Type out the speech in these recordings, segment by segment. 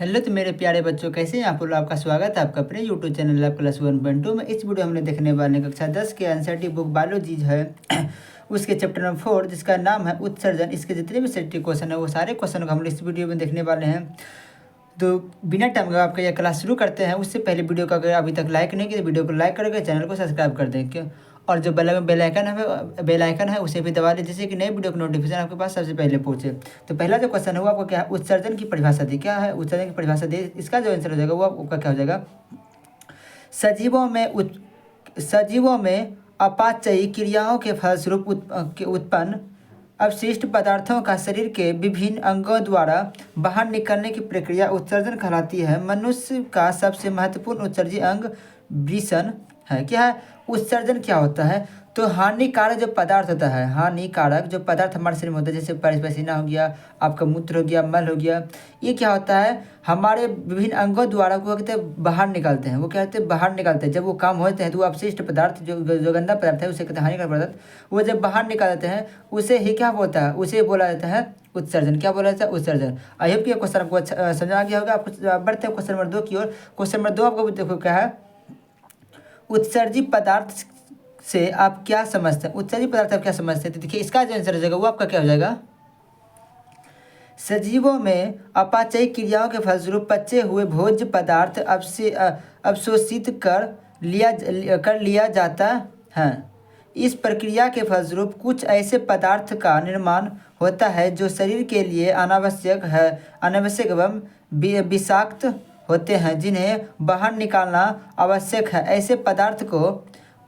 Hello तो मेरे प्यारे बच्चों, कैसे हैं आप लोग। आपका स्वागत है आपका अपने यूट्यूब चैनल लैब क्लास 1.2 में। इस वीडियो हमने देखने वाले कक्षा 10 के एनसीईआरटी बुक बायोलॉजी है उसके चैप्टर नंबर 4 जिसका नाम है उत्सर्जन। इसके जितने भी सेट क्वेश्चन है वो सारे क्वेश्चन को हम इस वीडियो में देखने वाले हैं। तो बिना टाइम का आपका यह क्लास शुरू करते हैं। उससे पहले वीडियो को अगर अभी तक लाइक नहीं किया तो वीडियो को लाइक करके चैनल को सब्सक्राइब कर दें क्यों। और जो बेल आइकन है उसे भी दबा लें जिससे कि नई वीडियो का नोटिफिकेशन आपके पास सबसे पहले पहुंचे। तो पहला जो क्वेश्चन है वो आपको क्या है, उत्सर्जन की परिभाषा दी। क्या है उत्सर्जन की परिभाषा दी, इसका जो आंसर हो जाएगा वो आपका क्या हो जाएगा। सजीवों में अपाचयी क्रियाओं के फलस्वरूप उत्पन्न अपशिष्ट पदार्थों का शरीर के विभिन्न अंगों द्वारा बाहर निकलने की प्रक्रिया उत्सर्जन कहलाती है। मनुष्य का सबसे महत्वपूर्ण उत्सर्जी अंग वृषण है। क्या है उत्सर्जन, क्या होता है तो हानिकारक जो पदार्थ होता है, हानिकारक जो पदार्थ हमारे शरीर में होता है जैसे पसीना हो गया, आपका मूत्र हो गया, मल हो गया, ये क्या होता है हमारे विभिन्न अंगों द्वारा वो कहते हैं बाहर निकलते हैं। वो क्या कहते हैं बाहर निकलते हैं। जब वो काम होते हैं तो वो अपशिष्ट पदार्थ जो गंदा पदार्थ है उसे कहते हैं हानिकारक पदार्थ, वो जब बाहर निकालते हैं उसे ही क्या होता है, उसे बोला जाता है उत्सर्जन। क्या बोला जाता है उत्सर्जन। आई होप कि क्वेश्चन आपको अच्छा समझ आ गया होगा। आपको बढ़ते हैं क्वेश्चन नंबर 2 की ओर। क्वेश्चन नंबर 2 आपको देखो क्या है, उत्सर्जी पदार्थ से आप क्या समझते हैं। उत्सर्जी पदार्थ आप क्या समझते हैं तो देखिए इसका जो आंसर हो जाएगा वो आपका क्या हो जाएगा। सजीवों में अपाचयी क्रियाओं के फलस्वरूप पचे हुए भोज्य पदार्थ अवशोषित कर लिया जाता है। इस प्रक्रिया के फलस्वरूप कुछ ऐसे पदार्थ का निर्माण होता है जो शरीर के लिए अनावश्यक एवं विषाक्त होते हैं, जिन्हें बाहर निकालना आवश्यक है। ऐसे पदार्थ को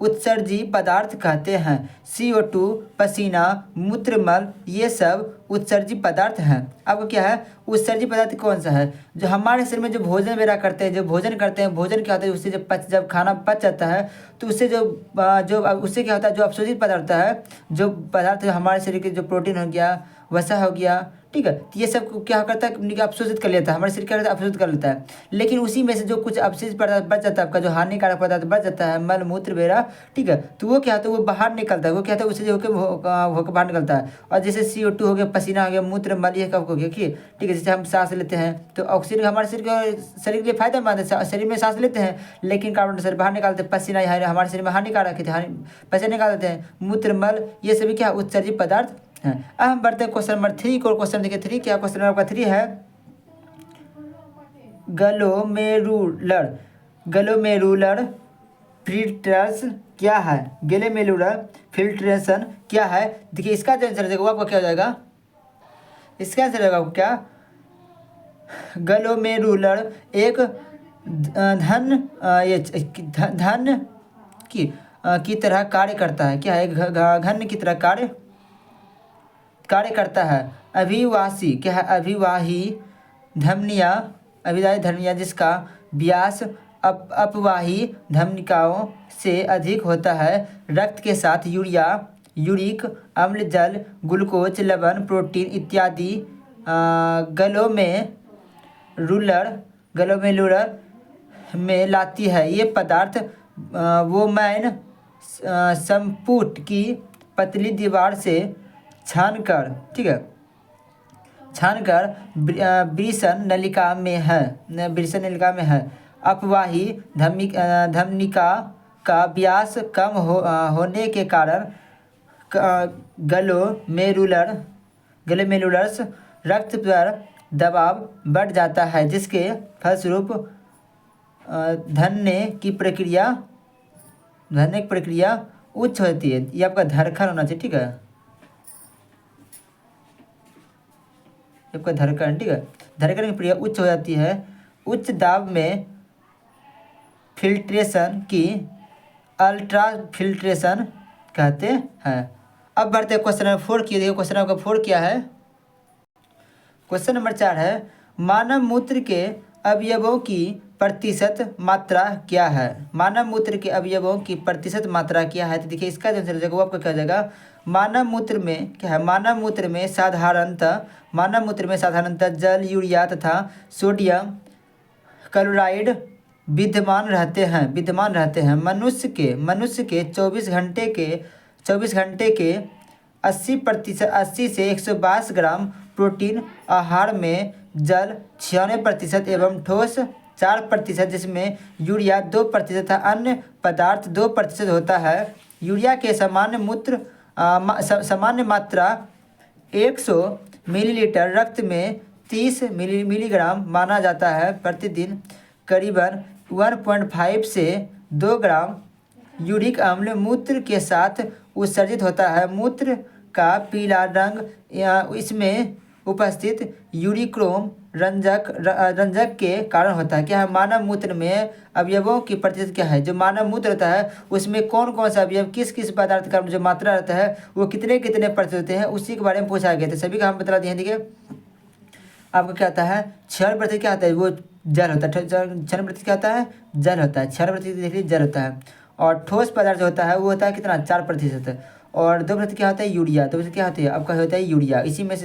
उत्सर्जी पदार्थ कहते हैं। CO2, पसीना, मूत्रमल, ये सब उत्सर्जी पदार्थ हैं। अब क्या है उत्सर्जी पदार्थ कौन सा है, जो हमारे शरीर में जो भोजन वगैरह करते हैं, जो भोजन करते हैं, भोजन क्या होता है उससे जब खाना पच जाता है तो उससे जो उससे क्या होता है जो अवशोषित पदार्थ है, जो पदार्थ हमारे शरीर के जो प्रोटीन हो गया, वसा हो गया, ठीक है, तो ये सब क्या करता है अवशोषित कर लेता है, हमारे शरीर क्या करता है अवशोषित कर लेता है। लेकिन उसी में से जो कुछ अवशिष्ट पदार्थ बच जाता है आपका, जो हानिकारक पदार्थ बच जाता है, मल मूत्र वगैरह, ठीक है, तो वो क्या होता है वो बाहर निकलता है। वो क्या होता है उससे जो होकर बाहर निकलता है। और जैसे CO2 हो गया, पसीना हो गया, मूत्र मल, ये कब हो गया कि ठीक है, जैसे हम सांस लेते हैं तो ऑक्सीजन हमारे शरीर के लिए फायदेमंद है, शरीर में सांस लेते हैं, लेकिन कार्बन डाइऑक्साइड बाहर निकालते हैं। पसीना हमारे शरीर में हानिकारक है, पसीना निकाल देते हैं। मूत्र मल ये सभी क्या उत्सर्जी पदार्थ हैं। अब हम बढ़ते हैं क्वेश्चन नंबर 3 को। क्वेश्चन देखिए 3 क्या, क्वेश्चन नंबर 3 है ग्लोमेरुलर फिल्ट्रेशन क्या है। ग्लोमेरुलर फिल्ट्रेशन क्या है, देखिए इसका जो आंसर देगा वो आपका क्या हो जाएगा। इसका आंसर होगा क्या, ग्लोमेरुलर एक धन की तरह कार्य करता है। क्या है घन की तरह कार्य करता है। अभिवासी क्या है, अभिवाही धमनियाँ जिसका व्यास अपवाही धमनिकाओं से अधिक होता है, रक्त के साथ यूरिक अम्ल, जल, ग्लूकोज, लवण, प्रोटीन इत्यादि ग्लोमेरुलर में लाती है। ये पदार्थ वोमैन संपुट की पतली दीवार से छानकर वृषण नलिका में है। अपवाही धमनिका का व्यास कम होने के कारण ग्लोमेरुलस रक्त पर दबाव बढ़ जाता है, जिसके फलस्वरूप धनने की प्रक्रिया उच्च होती है। ये आपका धड़कन होना चाहिए, ठीक है, आपका धड़कन, ठीक है, धड़कन की प्रक्रिया उच्च हो जाती है। उच्च दाब में फिल्ट्रेशन की अल्ट्रा फिल्ट्रेशन कहते हैं। अब बढ़ते हैं क्वेश्चन नंबर 4 की। देखिए क्वेश्चन नंबर 4 क्या है। क्वेश्चन नंबर 4 है मानव मूत्र के अवयवों की प्रतिशत मात्रा क्या है। मानव मूत्र के अवयवों की प्रतिशत मात्रा क्या है, तो देखिए इसका जो आंसर हो जाएगा वो आपका क्या हो जाएगा। मानव मूत्र में क्या है, मानव मूत्र में साधारणतः जल, यूरिया तथा सोडियम क्लोराइड विद्यमान रहते हैं। मनुष्य के 24 घंटे के 80 से 122 ग्राम प्रोटीन आहार में जल 96% एवं ठोस 4%, जिसमें यूरिया 2% तथा अन्य पदार्थ 2% होता है। यूरिया के सामान्य मात्रा 100 मिलीलीटर रक्त में 30 मिलीग्राम माना जाता है। प्रतिदिन करीबन 1.5 से 2 ग्राम यूरिक अम्ल मूत्र के साथ उत्सर्जित होता है। मूत्र का पीला रंग इसमें उपस्थित यूरिक्रोम रंजक के कारण होता है। क्या है, मानव मूत्र में अवयवों की प्रतिशत क्या है। जो मानव मूत्र होता है उसमें कौन कौन सा अवयव किस किस पदार्थ का जो मात्रा रहता है वो कितने कितने प्रतिशत होते हैं, उसी के बारे में पूछा गया था। सभी का हम बता दिए हैं। देखिए आपको क्या आता है, 6% क्या होता है, वो जल होता है। 6% क्या होता है, जल होता है। 6% देखिए जल होता है। और ठोस पदार्थ जो होता है वो होता है कितना, 4%। और 2% क्या होता है, यूरिया। 2% क्या होता है, आपका होता है यूरिया। इसी में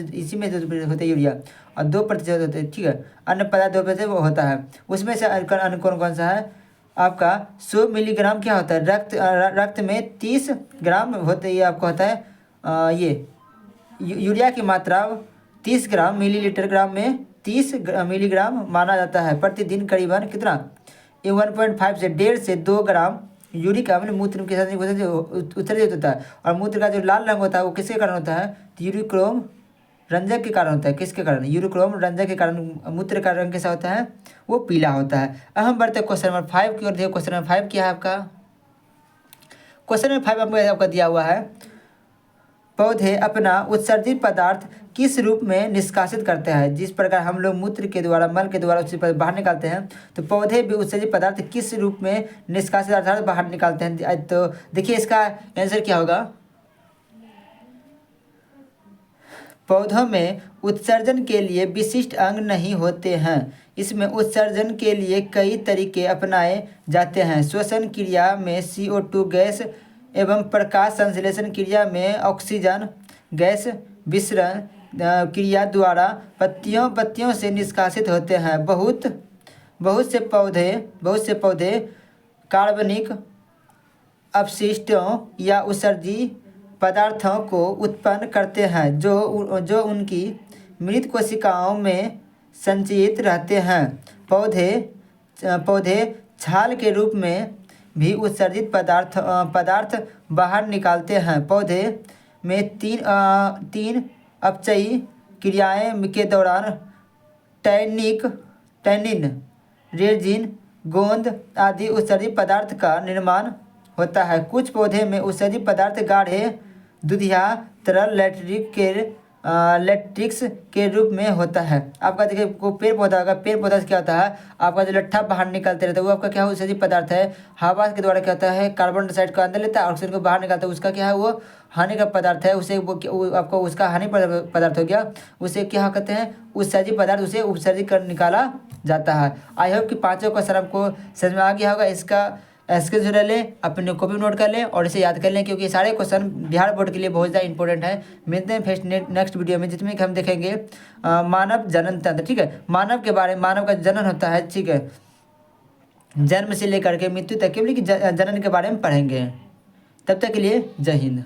2% होता है यूरिया और 2% होता है, ठीक है। अन्य पदार्थ 2% वो होता है। उसमें से अन्य कौन कौन सा है, आपका 100 मिलीग्राम क्या होता है, रक्त में 30 ग्राम होते ये आपका होता है ये यूरिया की मात्रा 30 ग्राम मिलीलीटर ग्राम में 30 मिलीग्राम माना जाता है। प्रतिदिन करीबन कितना, ये 1.5 से 1.5 से 2 ग्राम यूरिक अम्ल मूत्र के साथ उत्सर्जित होता है। और मूत्र का जो लाल रंग होता है वो किसके कारण होता है, तो यूरिक्रोम रंजक के कारण होता है। किसके कारण, यूरिक्रोम रंजक के कारण मूत्र का रंग कैसा होता है, वो पीला होता है। अब हम बढ़ते हैं क्वेश्चन नंबर 5 की ओर। देखो क्वेश्चन नंबर 5 क्या है आपका। क्वेश्चन नंबर 5 आपका दिया हुआ है, पौधे अपना उत्सर्जित पदार्थ किस रूप में निष्कासित करते हैं। जिस प्रकार हम लोग मूत्र के द्वारा, मल के द्वारा उससे बाहर निकालते हैं, तो पौधे भी उत्सर्जित पदार्थ किस रूप में निष्कासित अर्थात बाहर निकालते हैं। तो देखिए इसका आंसर क्या होगा, पौधों में उत्सर्जन के लिए विशिष्ट अंग नहीं होते हैं। इसमें उत्सर्जन के लिए कई तरीके अपनाए जाते हैं। श्वसन क्रिया में CO2 गैस एवं प्रकाश संश्लेषण क्रिया में ऑक्सीजन गैस विसरण क्रिया द्वारा पत्तियों से निष्कासित होते हैं। बहुत से पौधे कार्बनिक अपशिष्टों या उत्सर्जी पदार्थों को उत्पन्न करते हैं जो उनकी मृत कोशिकाओं में संचित रहते हैं। पौधे छाल के रूप में भी उत्सर्जित पदार्थ बाहर निकालते हैं। पौधे में तीन अपचयी क्रियाएं के दौरान टैनिन, रेजिन, गोंद आदि उत्सर्जित पदार्थ का निर्माण होता है। कुछ पौधे में उत्सर्जित पदार्थ गाढ़े दुधिया तरल लैट्रिक्स के रूप में होता है। आपका देखिए को पेड़ पौधा होगा, पेड़ पौधा से क्या होता है, आपका जो लट्ठा बाहर निकलते रहता है वो आपका क्या है, उत्सर्जित पदार्थ है। हवा के द्वारा क्या होता है, कार्बन डाइऑक्साइड को अंदर लेता है और ऑक्सीजन को बाहर निकालता है, उसका क्या है, वो हानि का पदार्थ है। उसे वो आपको उसका हानि पदार्थ हो गया, उसे क्या कहते हैं, उत्सर्जित पदार्थ, उसे उपसर्जित कर निकाला जाता है। आई होप कि पाँचों का सर आपको समझ में आ गया होगा। इसका स्क्रीन शॉट लें, अपने कॉपी नोट कर लें और इसे याद कर लें, क्योंकि सारे क्वेश्चन बिहार बोर्ड के लिए बहुत ज़्यादा इंपॉर्टेंट है। मिलते हैं फिर नेक्स्ट वीडियो में, जिसमें कि हम देखेंगे मानव जनन तंत्र, ठीक है। मानव के बारे में, मानव का जनन होता है, ठीक है, जन्म से लेकर के मृत्यु तक के लिए जनन के बारे में पढ़ेंगे। तब तक के लिए जय हिंद।